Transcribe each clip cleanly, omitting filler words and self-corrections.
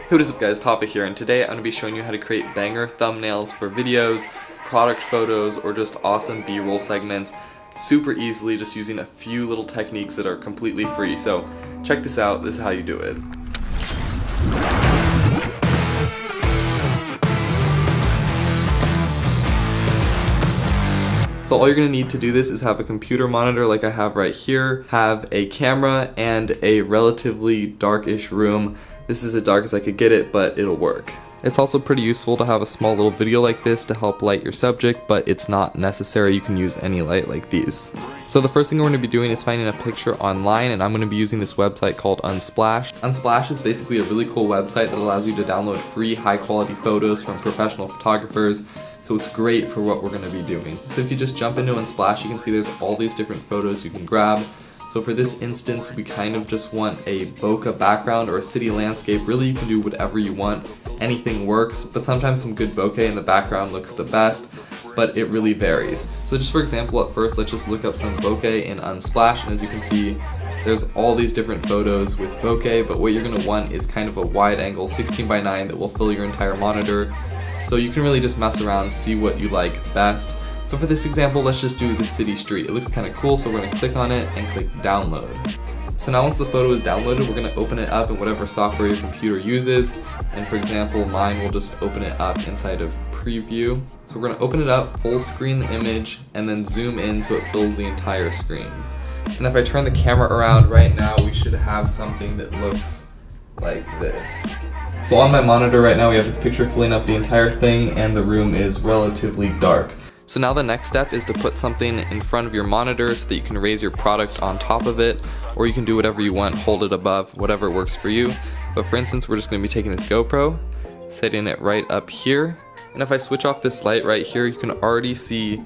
Hey, what is up guys, Tapa here, and today I'm going to be showing you how to create banger thumbnails for videos, product photos, or just awesome B-roll segments super easily just using a few little techniques that are completely free. So check this out, this is how you do it. So all you're going to need to do this is have a computer monitor like I have right here, have a camera, and a relatively darkish room. This is as dark as I could get it, but it'll work. It's also pretty useful to have a small little video like this to help light your subject, but it's not necessary. You can use any light like these. So the first thing we're going to be doing is finding a picture online, and I'm going to be using this website called Unsplash. Unsplash is basically a really cool website that allows you to download free high quality photos from professional photographers. So it's great for what we're going to be doing. So if you just jump into Unsplash, you can see there's all these different photos you can grab. So for this instance, we kind of just want a bokeh background or a city landscape. Really, you can do whatever you want. Anything works, but sometimes some good bokeh in the background looks the best, but it really varies. So just for example, at first, let's just look up some bokeh in Unsplash, and as you can see, there's all these different photos with bokeh, but what you're going to want is kind of a wide angle 16:9 that will fill your entire monitor. So you can really just mess around, see what you like best. So for this example, let's just do the city street. It looks kind of cool, so we're going to click on it and click download. So now once the photo is downloaded, we're going to open it up in whatever software your computer uses. And for example, mine will just open it up inside of Preview. So we're going to open it up, full screen the image, and then zoom in so it fills the entire screen. And if I turn the camera around right now, we should have something that looks like this. So on my monitor right now, we have this picture filling up the entire thing, and the room is relatively dark. So now the next step is to put something in front of your monitor so that you can raise your product on top of it, or you can do whatever you want, hold it above, whatever works for you. But for instance, we're just going to be taking this GoPro, setting it right up here, and if I switch off this light right here, you can already see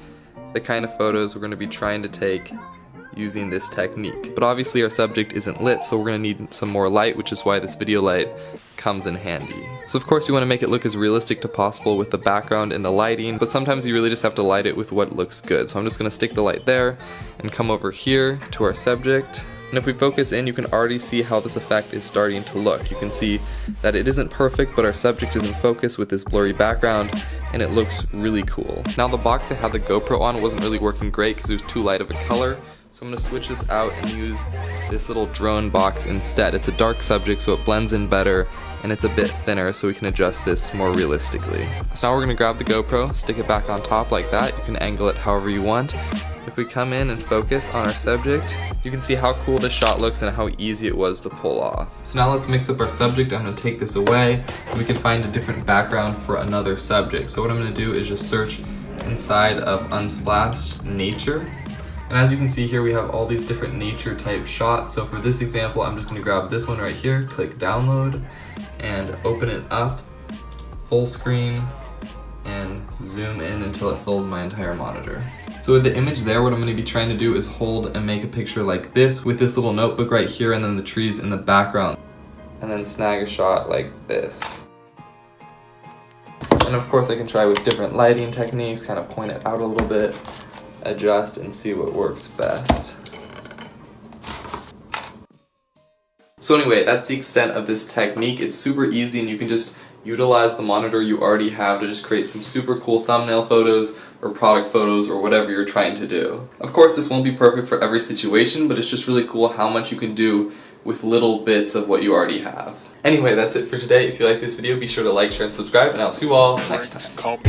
the kind of photos we're going to be trying to take using this technique. But obviously our subject isn't lit, so we're going to need some more light, which is why this video light comes in handy. So of course you want to make it look as realistic to possible with the background and the lighting, but sometimes you really just have to light it with what looks good. So I'm just going to stick the light there and come over here to our subject. And if we focus in, you can already see how this effect is starting to look. You can see that it isn't perfect, but our subject is in focus with this blurry background, and it looks really cool. Now the box that had the GoPro on wasn't really working great because it was too light of a color. So I'm going to switch this out and use this little drone box instead. It's a dark subject, so it blends in better, and it's a bit thinner, so we can adjust this more realistically. So now we're going to grab the GoPro, stick it back on top like that. You can angle it however you want. If we come in and focus on our subject, you can see how cool this shot looks and how easy it was to pull off. So now let's mix up our subject. I'm going to take this away, and we can find a different background for another subject. So what I'm going to do is just search inside of Unsplash Nature. And as you can see here, we have all these different nature type shots. So for this example, I'm just going to grab this one right here, click download, and open it up, full screen, and zoom in until it fills my entire monitor. So with the image there, what I'm going to be trying to do is hold and make a picture like this with this little notebook right here, and then the trees in the background. And then snag a shot like this. And of course I can try with different lighting techniques, kind of point it out a little bit, adjust and see what works best. So anyway, that's the extent of this technique. It's super easy, and you can just utilize the monitor you already have to just create some super cool thumbnail photos or product photos or whatever you're trying to do. Of course, this won't be perfect for every situation, but it's just really cool how much you can do with little bits of what you already have. Anyway, that's it for today. If you like this video, be sure to like, share, and subscribe, and I'll see you all next time.